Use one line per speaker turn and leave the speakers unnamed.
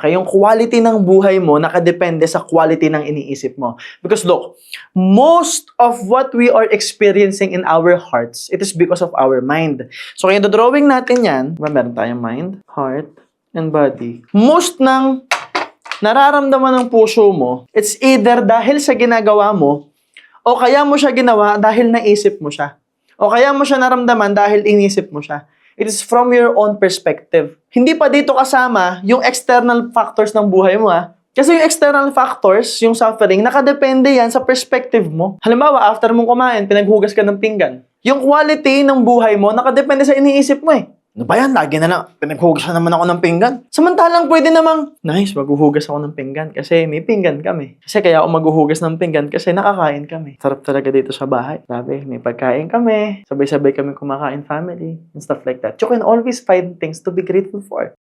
Okay? Yung quality ng buhay mo nakadepende sa quality ng iniisip mo. Because look, most of what we are experiencing in our hearts, it is because of our mind. So kaya drawing natin yan, meron tayong mind, heart, and body. Most ng nararamdaman ng puso mo, it's either dahil sa ginagawa mo, o kaya mo siya ginawa dahil naisip mo siya. O kaya mo siya naramdaman dahil inisip mo siya. It is from your own perspective. Hindi pa dito kasama yung external factors ng buhay mo, ha? Kasi yung external factors, yung suffering, nakadepende yan sa perspective mo. Halimbawa, after mong kumain, pinaghugas ka ng pinggan. Yung quality ng buhay mo, nakadepende sa iniisip mo eh. Ano ba yan? Lagi na lang, pinaghugas na naman ako ng pinggan. Samantalang pwede namang, nice, maghuhugas ako ng pinggan kasi may pinggan kami. Kasi kaya ako maghuhugas ng pinggan kasi nakakain kami. Sarap talaga dito sa bahay. Sabi, may pagkain kami. Sabay-sabay kami kumakain family and stuff like that. You can always find things to be grateful for.